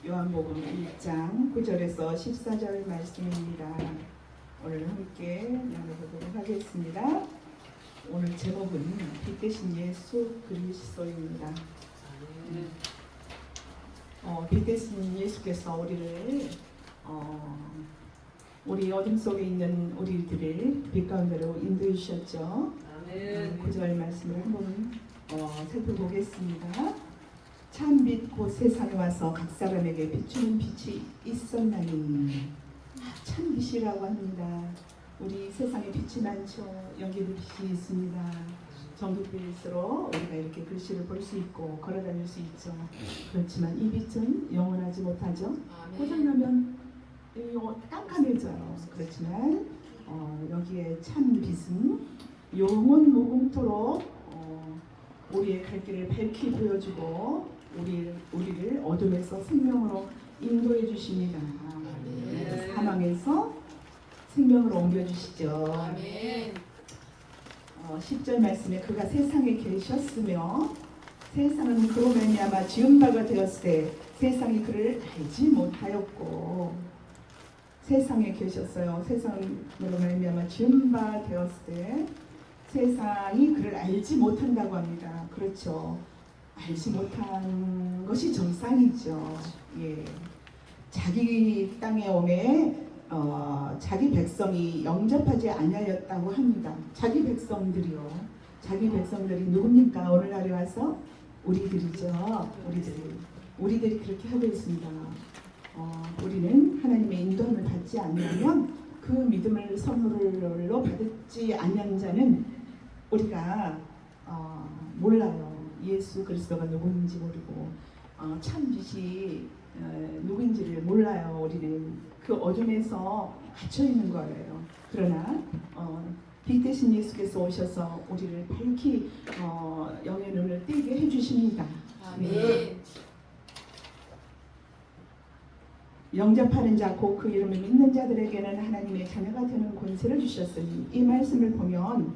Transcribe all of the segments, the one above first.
요한복음 1장 9절에서 14절 말씀입니다. 오늘 함께 나눠보도록 하겠습니다. 오늘 제목은 빛 대신 예수 그리스도입니다. 빛 대신 예수께서 우리를 우리 어둠 속에 있는 우리들을 빛 가운데로 인도해 주셨죠. 9절 말씀을 한번 살펴보겠습니다. 참 빛 곧 세상에 와서 각 사람에게 비추는 빛이 있었나니. 참 빛이라고 합니다. 우리 세상에 빛이 많죠. 여기도 빛이 있습니다. 전국빛으로 우리가 이렇게 글씨를 볼 수 있고 걸어다닐 수 있죠. 그렇지만 이 빛은 영원하지 못하죠. 고장나면 깜깜해져요. 그렇지만 여기에 참 빛은 영원 무궁토록 우리의 갈 길을 밝히 보여주고 우리를 어둠에서 생명으로 인도해 주십니다. 사망에서 생명으로 옮겨주시죠. 10절 말씀에 그가 세상에 계셨으며 세상은 그로 말미암아 지은 바가 되었을 때 세상이 그를 알지 못하였고. 세상에 계셨어요. 세상으로 말미암아 지은 바 되었을 때 세상이 그를 알지 못한다고 합니다. 그렇죠. 알지 못한 것이 정상이죠. 예. 자기 땅에 오매 자기 백성이 영접하지 아니하였다고 합니다. 자기 백성들이요. 자기 백성들이 누굽니까? 오늘날에 와서 우리들이죠. 우리들이 그렇게 하고 있습니다. 우리는 하나님의 인도함을 받지 않으면 그 믿음을 선물로 받지 않는 자는 우리가 몰라요. 예수 그리스도가 누구인지 모르고 참 빛이 누구인지를 몰라요. 우리는 그 어둠에서 갇혀 있는 거예요. 그러나 빛 대신 예수께서 오셔서 우리를 밝히 영의 눈을 띄게 해주십니다. 아멘. 영접하는 자 곧 그 이름을 믿는 자들에게는 하나님의 자녀가 되는 권세를 주셨으니, 이 말씀을 보면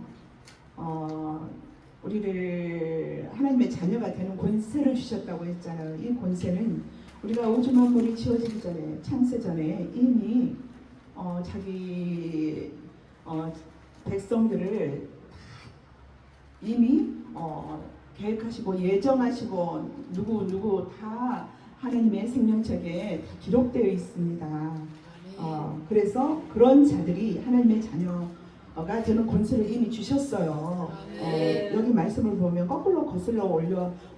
우리를 하나님의 자녀가 되는 권세를 주셨다고 했잖아요. 이 권세는 우리가 우주 만물이 지어지기 전에, 창세 전에 이미 자기 백성들을 이미 계획하시고 예정하시고 누구 다 하나님의 생명책에 다 기록되어 있습니다. 그래서 그런 자들이 하나님의 자녀가 되는 권세를 이미 주셨어요. 여기 말씀을 보면 거꾸로 거슬러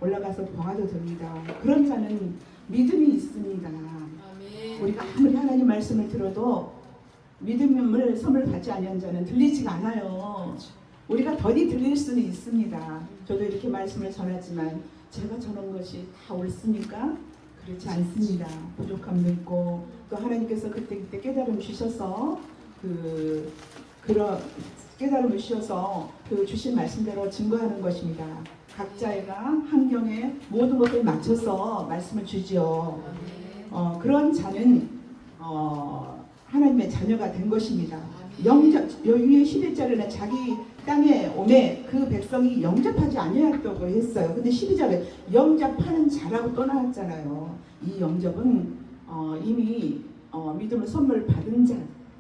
올라가서 보아도 됩니다. 그런 자는 믿음이 있습니다. 우리가 아무리 하나님 말씀을 들어도 믿음을 선물 받지 않는 자는 들리지가 않아요. 우리가 더디 들릴 수는 있습니다. 저도 이렇게 말씀을 전하지만 제가 전한 것이 다 옳습니까? 그렇지 않습니다. 부족함도 있고, 또 하나님께서 그때 깨달음 주셔서 그런 깨달음을 주셔서 그 주신 말씀대로 증거하는 것입니다. 각자가 환경에 모든 것을 맞춰서 말씀을 주지요. 그런 자는 하나님의 자녀가 된 것입니다. 영접, 여기 11절에는 자기 땅에 오매 그 백성이 영접하지 아니하였다고 했어요. 근데 12절에 영접하는 자라고 또 나왔잖아요. 이 영접은 이미 믿음을 선물 받은 자,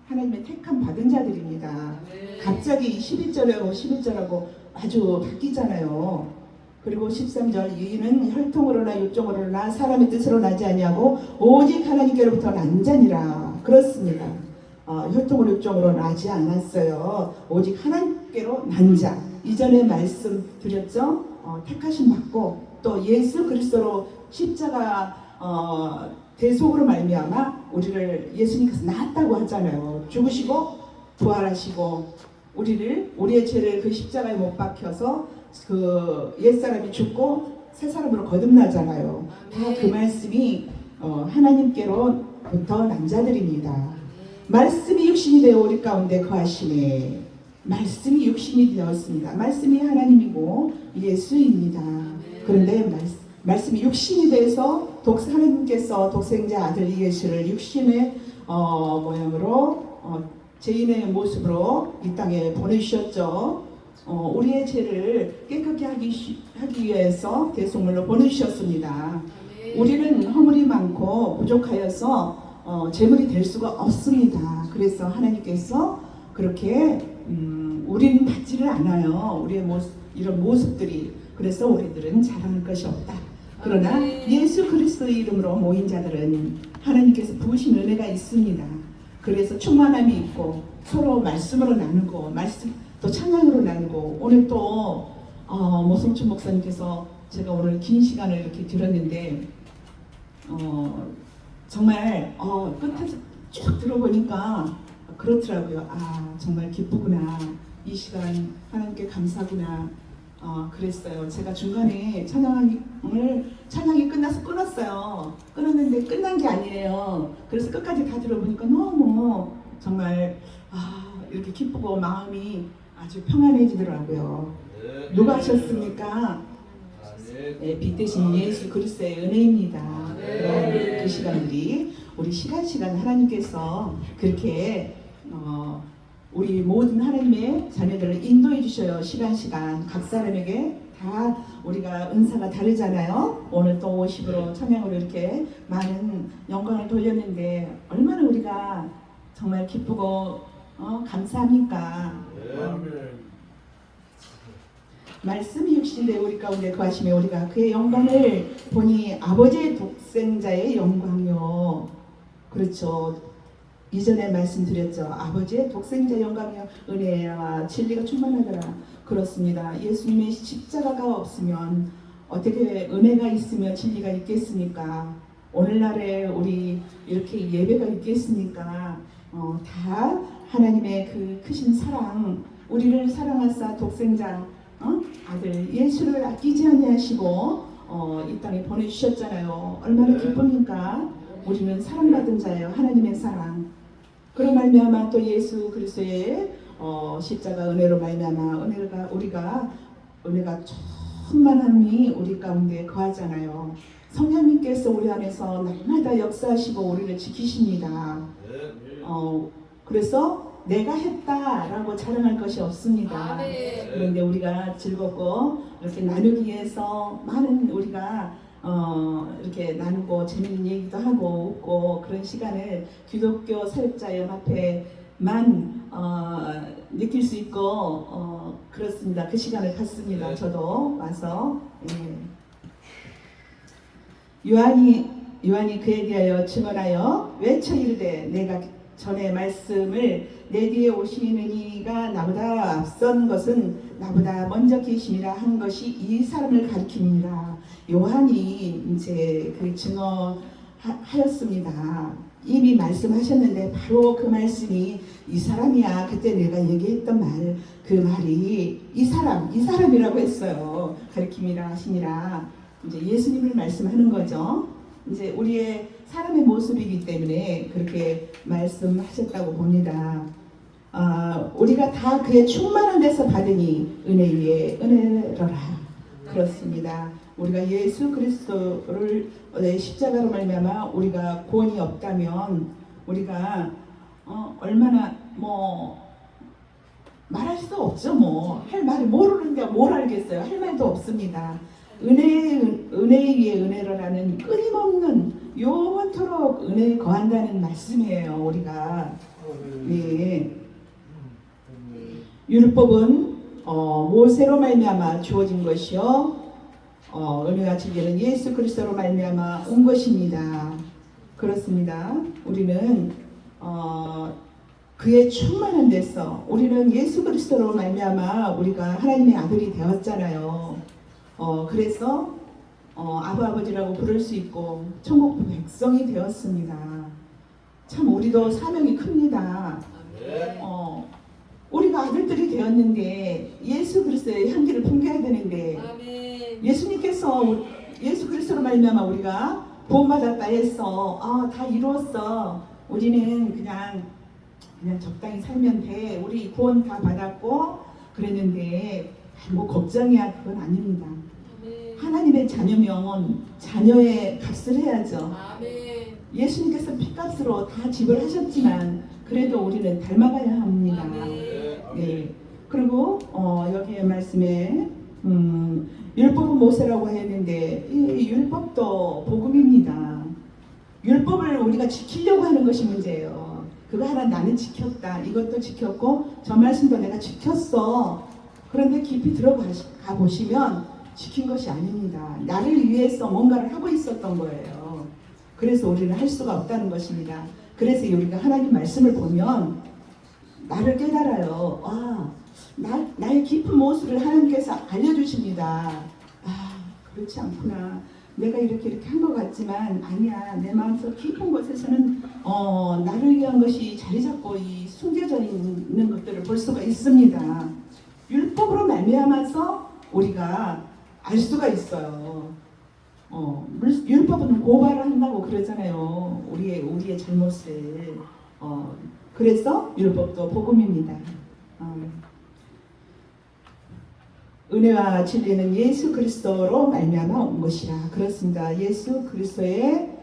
하나님의 택함 받은 자들입니다. 갑자기 11절하고 11절하고 아주 바뀌잖아요. 그리고 13절, 이는 혈통으로나 육정으로나 사람의 뜻으로 나지 아니하고 오직 하나님께로부터 난 자니라. 그렇습니다. 혈통으로 육정으로 나지 않았어요. 오직 하나님께로 난 자. 이전에 말씀 드렸죠. 택하심 받고 또 예수 그리스도로 십자가 대속으로 말미암아 우리를 예수님께서 낳았다고 하잖아요. 죽으시고 부활하시고 우리의 죄를 그 십자가에 못 박혀서 그 옛사람이 죽고 새 사람으로 거듭나잖아요. 다 그 말씀이 하나님께로부터 난 자들입니다. 말씀이 육신이 되어 우리 가운데 거하시네. 말씀이 육신이 되었습니다. 말씀이 하나님이고 예수입니다. 그런데 말씀이 육신이 돼서 하나님께서 독생자 아들 예수를 육신의 모양으로 죄인의 모습으로 이 땅에 보내주셨죠. 우리의 죄를 깨끗게 하기 위해서 대속물로 보내주셨습니다. 우리는 허물이 많고 부족하여서 재물이 될 수가 없습니다. 그래서 하나님께서 그렇게 우리는 받지를 않아요. 우리의 모습, 이런 모습들이. 그래서 우리들은 자랑할 것이 없다. 그러나 예수 그리스도의 이름으로 모인 자들은 하나님께서 부으신 은혜가 있습니다. 그래서 충만함이 있고 서로 말씀으로 나누고 말씀 또 찬양으로 나누고 오늘 또 모성춘 목사님께서 제가 오늘 긴 시간을 이렇게 들었는데 정말 끝에서 쭉 들어보니까 그렇더라고요. 아 정말 기쁘구나. 이 시간 하나님께 감사구나. 그랬어요. 제가 중간에 찬양이 끝나서 끊었어요. 끊었는데 끝난 게 아니에요. 그래서 끝까지 다 들어보니까 너무 정말 이렇게 기쁘고 마음이 아주 평안해지더라고요. 누가 하셨습니까? 네, 빛 대신 예수 그리스도의 은혜입니다. 그런 그 시간들이 우리 시간 하나님께서 그렇게 우리 모든 하나님의 자녀들을 인도해 주셔요. 시간 각 사람에게 다 우리가 은사가 다르잖아요. 오늘 또 50으로 찬양으로 이렇게 많은 영광을 돌렸는데 얼마나 우리가 정말 기쁘고 감사합니까? 말씀이 육신되 우리 가운데 거하시며 우리가 그의 영광을 보니 아버지의 독생자의 영광이요. 그렇죠. 이전에 말씀드렸죠. 아버지의 독생자 영광이요 은혜와 진리가 충만하더라. 그렇습니다. 예수님의 십자가가 없으면 어떻게 은혜가 있으면 진리가 있겠습니까? 오늘날에 우리 이렇게 예배가 있겠습니까? 다 하나님의 그 크신 사랑, 우리를 사랑하사 독생자 아들 예수를 아끼지 아니하시고 이 땅에 보내주셨잖아요. 얼마나 기쁩니까? 우리는 사랑받은 자예요. 하나님의 사랑. 그런 말미암아 또 예수 그리스도의 십자가 은혜로 말미암아 은혜가 충만함이 우리 가운데 거하잖아요. 성령님께서 우리 안에서 날마다 역사하시고 우리를 지키십니다. 그래서 내가 했다라고 자랑할 것이 없습니다. 그런데 우리가 즐겁고 이렇게 나누기 위해서 많은 우리가 이렇게 나누고 재밌는 얘기도 하고 웃고 그런 시간을 기독교 사역자 연합회만 느낄 수 있고 그렇습니다. 그 시간을 갖습니다. 저도 와서 요한이 그에 대하여 증언하여 외쳐 이르되 내가 전에 말씀을 내 뒤에 오시는 이가 나보다 앞선 것은 나보다 먼저 계심이라 한 것이 이 사람을 가리킵니다. 요한이 이제 그 증언하였습니다. 이미 말씀하셨는데 바로 그 말씀이 이 사람이야. 그때 내가 얘기했던 말, 그 말이 이 사람이라고 했어요. 가리킴이라 하시니라. 이제 예수님을 말씀하는 거죠. 이제 우리의 사람의 모습이기 때문에 그렇게 말씀하셨다고 봅니다. 우리가 다 그의 충만한 데서 받으니 은혜 위에 은혜로라. 그렇습니다. 우리가 예수 그리스도를 십자가로 말미암아 우리가 구원이 없다면 우리가 얼마나 말할 수 없죠. 할 말이 모르는데 뭘 알겠어요. 할 말도 없습니다. 은혜 위에 은혜로라는 끊임없는 영원토록 은혜에 거한다는 말씀이에요. 우리가 율법은 모세로 말미암아 주어진 것이요 은혜와 진리는 예수 그리스도로 말미암아 온 것입니다. 그렇습니다. 우리는 그의 충만한 데서 우리는 예수 그리스도로 말미암아 우리가 하나님의 아들이 되었잖아요. 그래서 아버지라고 부를 수 있고 천국 백성이 되었습니다. 참 우리도 사명이 큽니다. 우리가 아들들이 되었는데 예수 그리스도의 향기를 풍겨야 되는데 예수님께서 예수 그리스도로 말미암아 우리가 구원받았다 해서 다 이루었어. 우리는 그냥 적당히 살면 돼. 우리 구원 다 받았고 그랬는데 걱정이야. 그건 아닙니다. 하나님의 자녀면 자녀의 값을 해야죠. 예수님께서 피값으로 다 지불하셨지만 그래도 우리는 닮아가야 합니다. 네. 그리고 여기에 말씀에 율법은 모세라고 했는데 이 율법도 복음입니다. 율법을 우리가 지키려고 하는 것이 문제예요. 그거 하나 나는 지켰다. 이것도 지켰고 저 말씀도 내가 지켰어. 그런데 깊이 들어가 보시면 지킨 것이 아닙니다. 나를 위해서 뭔가를 하고 있었던 거예요. 그래서 우리는 할 수가 없다는 것입니다. 그래서 우리가 하나님 말씀을 보면 나를 깨달아요. 나의 깊은 모습을 하나님께서 알려주십니다. 그렇지 않구나. 내가 이렇게 한 것 같지만 아니야. 내 마음속 깊은 곳에서는 나를 위한 것이 자리 잡고 숨겨져 있는 것들을 볼 수가 있습니다. 율법으로 말미암아서 우리가 알 수가 있어요. 율법은 고발을 한다고 그러잖아요. 우리의 잘못을. 그래서 율법도 복음입니다. 은혜와 진리는 예수 그리스도로 말미암아 온 것이라. 그렇습니다. 예수 그리스도의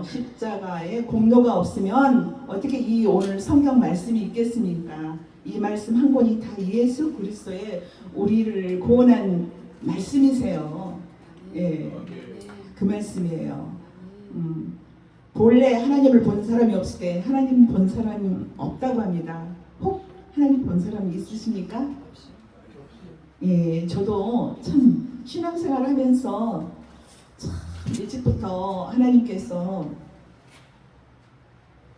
십자가의 공로가 없으면 어떻게 이 오늘 성경 말씀이 있겠습니까? 이 말씀 한 권이 다 예수 그리스도의 우리를 구원한 말씀이세요. 예, 그 말씀이에요. 본래 하나님을 본 사람이 없을 때 하나님 본 사람이 없다고 합니다. 혹 하나님 본 사람이 있으십니까? 예, 저도 참 신앙생활을 하면서 참 일찍부터 하나님께서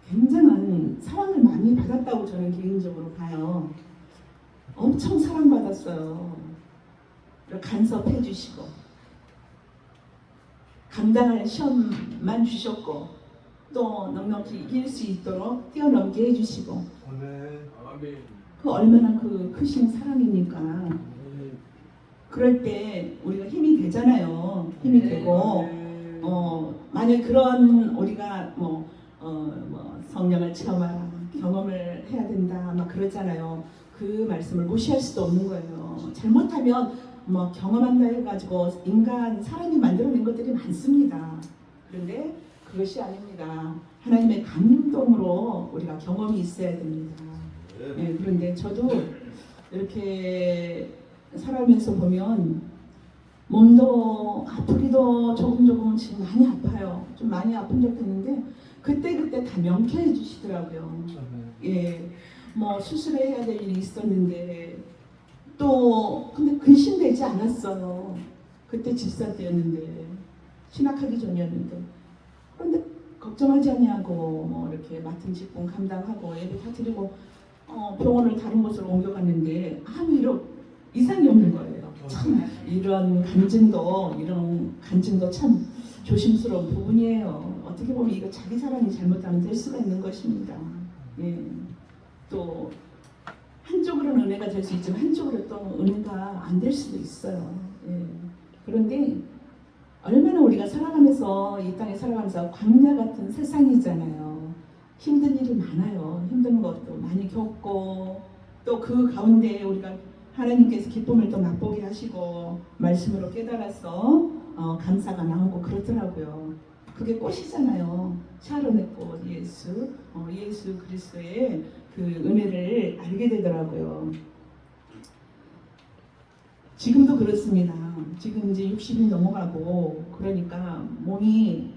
굉장한 사랑을 많이 받았다고 저는 개인적으로 봐요. 엄청 사랑받았어요. 간섭해 주시고 감당할 시험만 주셨고 또 넉넉히 이길 수 있도록 뛰어넘게 해주시고 그 얼마나 그 크신 사랑이니까. 그럴 때 우리가 힘이 되잖아요. 힘이 되고 만약 그런 우리가 성령을 체험하라, 경험을 해야 된다 막 그러잖아요. 그 말씀을 무시할 수도 없는 거예요. 잘못하면 경험한다 해가지고 사람이 만들어낸 것들이 많습니다. 그런데 그것이 아닙니다. 하나님의 감동으로 우리가 경험이 있어야 됩니다. 네, 그런데 저도 이렇게 살아오면서 보면 몸도 아프기도 조금 지금 많이 아파요. 좀 많이 아픈 적도 있는데 그때 다 명쾌해 주시더라고요. 예, 수술해야 될 일이 있었는데 또 근데 근심되지 않았어요. 그때 집사 때였는데 신학하기 전이었는데 그런데 걱정하지 않냐고 이렇게 맡은 직분 감당하고 예배 다 드리고 병원을 다른 곳으로 옮겨갔는데 아무 이상이 없는 거예요. 참 이런 간증도 참 조심스러운 부분이에요. 어떻게 보면 이거 자기 사람이 잘못하면 될 수가 있는 것입니다. 예. 또 한쪽으로는 은혜가 될 수 있지만 한쪽으로 또 은혜가 안 될 수도 있어요. 예. 그런데 얼마나 우리가 살아가면서 이 땅에 살아가면서 광야 같은 세상이잖아요. 힘든 일이 많아요. 힘든 것도 많이 겪고 또 그 가운데 우리가 하나님께서 기쁨을 또 맛보게 하시고 말씀으로 깨달아서 감사가 나오고 그렇더라고요. 그게 꽃이잖아요. 샤론의 꽃 예수 그리스도의 그 은혜를 알게 되더라고요. 지금도 그렇습니다. 지금 이제 60이 넘어가고 그러니까 몸이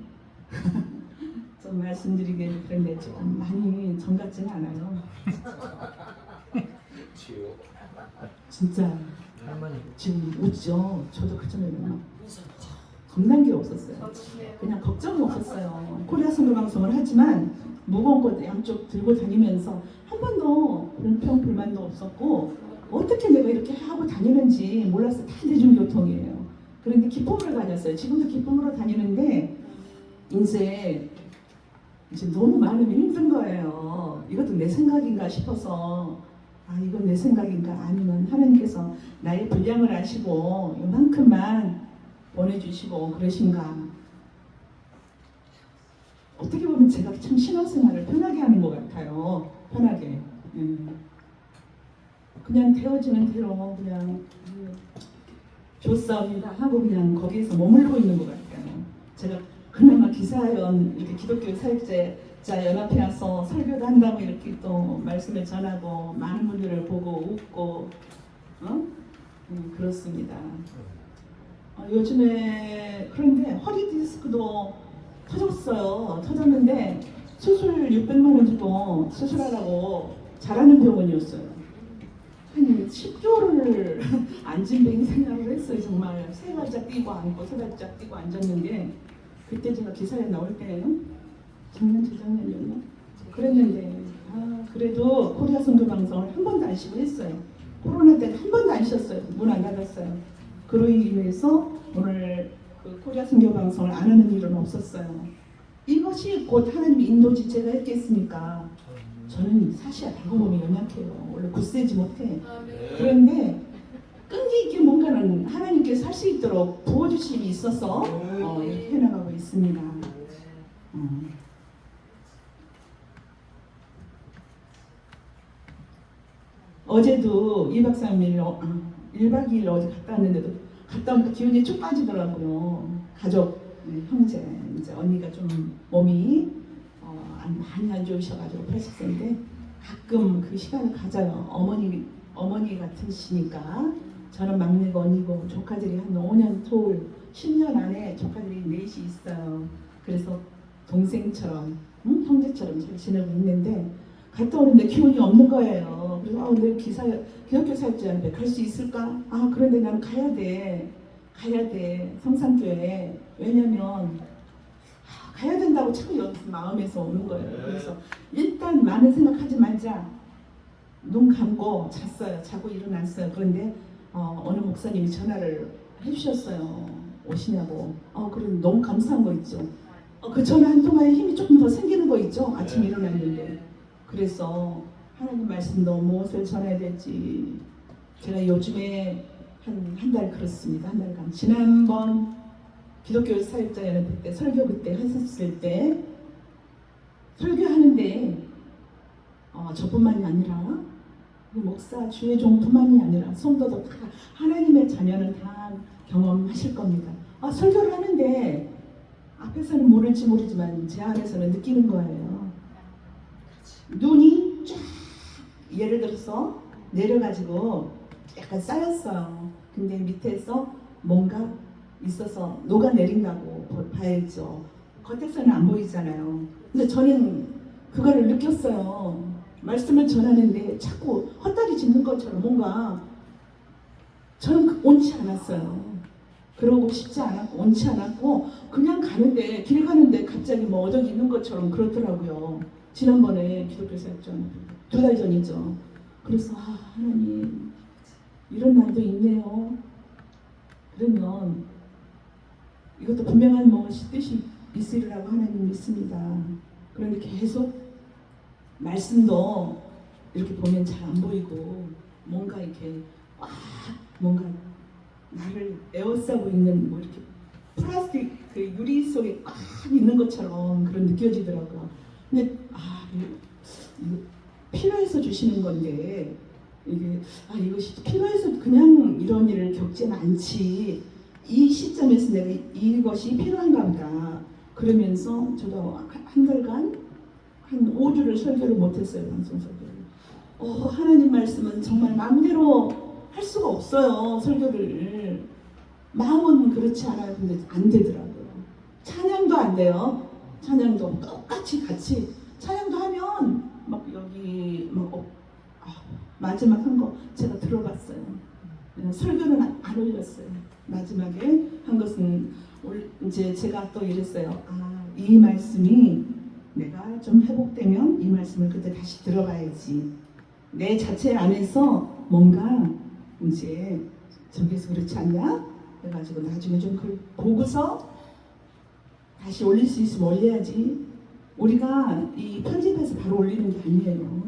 좀 말씀드리긴 그런데 조금 많이 정 같지는 않아요. 진짜 지금 웃죠. 저도 그 전에는 겁난 게 없었어요. 그냥 걱정이 없었어요. 코리아 선교 방송을 하지만 무거운 것 양쪽 들고 다니면서 한 번도 불평 불만도 없었고 어떻게 내가 이렇게 하고 다니는지 몰랐어요. 다 대중교통이에요. 그런데 기쁨으로 다녔어요. 지금도 기쁨으로 다니는데 이제 너무 많으면 힘든 거예요. 이것도 내 생각인가 싶어서 이건 내 생각인가 아니면 하나님께서 나의 분량을 아시고 이만큼만 보내주시고 그러신가. 어떻게 보면 제가 참 신앙생활을 편하게 하는 것 같아요. 편하게. 그냥 되어지는 대로 그냥 좋사옵니다 하고 그냥 거기에서 머물고 있는 것 같아요. 제가 그나마 기사연 이렇게 기독교 사역자 연합회 와서 설교도 한다고 이렇게 또 말씀을 전하고 많은 분들을 보고 웃고 그렇습니다. 요즘에 그런데 허리 디스크도 터졌어요. 터졌는데 수술 600만 원 주고 수술하라고 잘하는 병원이었어요. 한 10개월을 안진뱅이 생활을 했어요. 정말 세 발짝 뛰고 앉고 세 발짝 뛰고 앉았는데 그때 제가 기사에 나올 때예요. 작년 재작년이었나? 그랬는데 그래도 코리아 선교 방송을 한 번도 안 쉬고 했어요. 코로나 때 한 번도 안 쉬었어요. 문 안 닫았어요. 그로 인해서 오늘 그 코리아 선교 방송을 안 하는 일은 없었어요. 이것이 곧 하나님의 인도지 제가 했겠습니까? 저는 사실 알고 보면 연약해요. 원래 굳세지 못해. 그런데 끈기 있게 뭔가는 하나님께서 할 수 있도록 부어주심이 있어서 이렇게 해나가고 있습니다. 어제도 2박 3일 1박 2일 어제 갔다 왔는데도 갔다 오니까 기운이 쭉 빠지더라고요. 가족, 형제, 이제 언니가 좀 몸이 많이 안 좋으셔가지고 80세인데 가끔 그 시간을 가져요. 어머니 같으시니까 저는 막내고 언니고 조카들이 한 5년 토울 10년 안에 조카들이 넷이 있어요. 그래서 동생처럼 형제처럼 잘 지내고 있는데 갔다 오는데 기운이 없는 거예요. 그래서 오늘 기독교 사역자인데 갈 수 있을까? 그런데 나는 가야 돼 성산교회. 왜냐면 가야 된다고 자꾸 마음에서 오는 거예요. 그래서 일단 많은 생각하지 말자. 눈 감고 잤어요. 자고 일어났어요. 그런데 어느 목사님이 전화를 해주셨어요. 오시냐고. 그럼 너무 감사한 거 있죠. 그 전화 한 통화에 힘이 조금 더 생기는 거 있죠. 아침에 일어났는데. 그래서 하나님 말씀도 무엇을 전해야 될지 제가 요즘에 한 달 그렇습니다. 한 달간 지난번 기독교 사역자연합회 때 설교 그때 하셨을 때 설교하는데 저뿐만이 아니라 목사 주의 종뿐만이 아니라 성도도 다 하나님의 자녀는 다 경험하실 겁니다. 설교를 하는데 앞에서는 모를지 모르지만 제 안에서는 느끼는 거예요. 눈이 쫙 예를 들어서 내려가지고 약간 쌓였어요. 근데 밑에서 뭔가 있어서 녹아내린다고 봐야죠. 겉에서는 안 보이잖아요. 근데 저는 그거를 느꼈어요. 말씀을 전하는데 자꾸 헛다리 짚는 것처럼 뭔가 저는 옳지 않았어요. 그러고 싶지 않았고 옳지 않았고 그냥 가는데 길 가는데 갑자기 뭐 어덕이 있는 것처럼 그렇더라고요. 지난번에 기독교 사역전 2달 전이죠. 그래서 하나님 이런 날도 있네요. 그러면 이것도 분명한 무엇이 뜻이 있으리라고 하나님 믿습니다. 그런데 계속 말씀도 이렇게 보면 잘 안 보이고 뭔가 이렇게 뭔가 나를 에워싸고 있는 뭐 이렇게 플라스틱 그 유리 속에 꽉 있는 것처럼 그런 느껴지더라고요. 근데 이거 필요해서 주시는 건데 이게 이것이 필요해서 그냥 이런 일을 겪지는 않지. 이 시점에서 내가 이것이 필요한가 보다. 그러면서 저도 한 달간 한 5주를 설교를 못했어요. 방송 설교를. 하나님 말씀은 정말 마음대로 할 수가 없어요. 설교를. 마음은 그렇지 않아요. 근데 안 되더라고요. 찬양도 안 돼요. 찬양도 똑같이 같이 찬양도 하면 막 여기 마지막 한 거 제가 들어봤어요. 설교는 안 올렸어요. 마지막에 한 것은 이제 제가 또 이랬어요. 이 말씀이 내가 좀 회복되면 이 말씀을 그때 다시 들어봐야지. 내 자체 안에서 뭔가 이제 저기서 그렇지 않냐? 그래가지고 나중에 좀 그걸 보고서 다시 올릴 수 있으면 올려야지. 우리가 이 편집해서 바로 올리는 게 아니에요.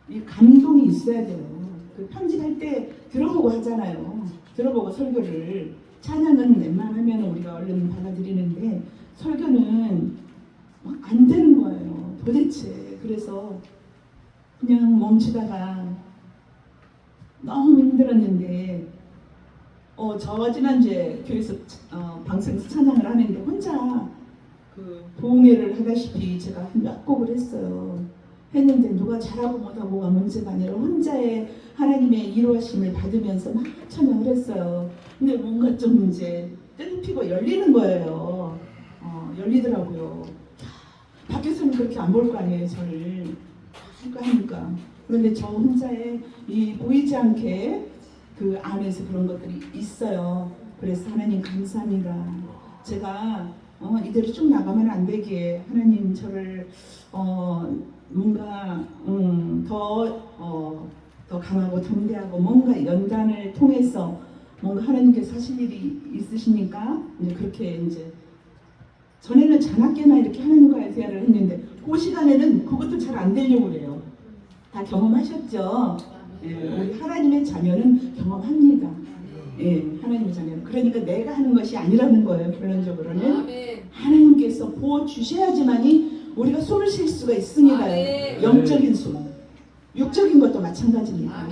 이 감동이 있어야 돼요. 그 편집할 때 들어보고 하잖아요. 들어보고 설교를. 찬양은 웬만하면 우리가 얼른 받아들이는데 설교는 안 되는 거예요. 도대체. 그래서 그냥 멈추다가 너무 힘들었는데 저 지난주에 교회에서 방송에서 찬양을 하는데 혼자 그 부흥회를 하다시피 제가 몇 곡을 했어요. 했는데 누가 잘하고 못하고가 문제가 아니라 혼자의 하나님의 이루어심을 받으면서 막 찬양을 했어요. 근데 뭔가 좀 이제 뜬 피고 열리는 거예요. 열리더라고요. 밖에서는 그렇게 안 볼 거 아니에요, 저를. 하니까. 그런데 저 혼자의 이 보이지 않게 그 안에서 그런 것들이 있어요. 그래서 하나님 감사합니다. 제가 이대로 쭉 나가면 안 되기에 하나님 저를 뭔가 더 강하고 담대하고 뭔가 연단을 통해서 뭔가 하나님께서 하실 일이 있으시니까 이제 그렇게 이제 전에는 자나깨나 이렇게 하나님과의 대화를 했는데 그 시간에는 그것도 잘 안 되려고 그래요. 다 경험하셨죠? 예, 우리 하나님의 자녀는 경험합니다. 예, 하나님의 자녀는. 그러니까 내가 하는 것이 아니라는 거예요. 결론적으로는 하나님께서 부어주셔야지만이 우리가 숨을 쉴 수가 있습니다. 영적인 숨. 육적인 것도 마찬가지입니다.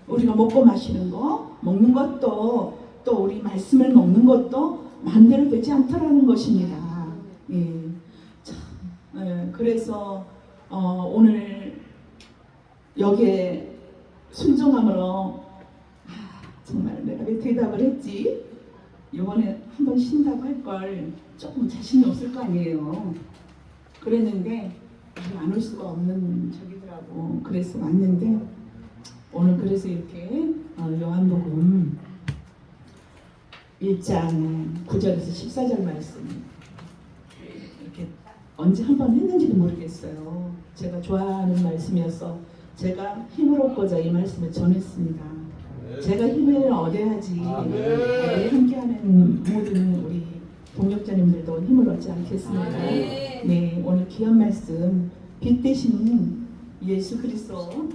우리가 먹고 마시는 거, 먹는 것도 또 우리 말씀을 먹는 것도 마음대로 되지 않더라는 것입니다. 예, 참, 예, 그래서 오늘 여기에 순종함으로 정말 내가 왜 대답을 했지? 이번에 한번 쉰다고 할 걸 조금 자신이 없을 거 아니에요. 그랬는데 안 올 수가 없는 적이더라고. 그래서 왔는데 오늘 그래서 이렇게 요한복음 1장 9절에서 14절 말씀 이렇게 언제 한번 했는지도 모르겠어요. 제가 좋아하는 말씀이어서 제가 힘을 얻고자 이 말씀을 전했습니다. 제가 힘을 얻어야지 우리 함께하는 모든 우리 동역자님들도 힘을 얻지 않겠습니까? 네, 오늘 귀한 말씀 빛 되시는 예수 그리스도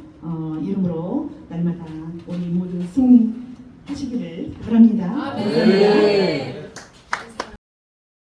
이름으로 날마다 우리 모두 승리하시기를 바랍니다. 감사합니다.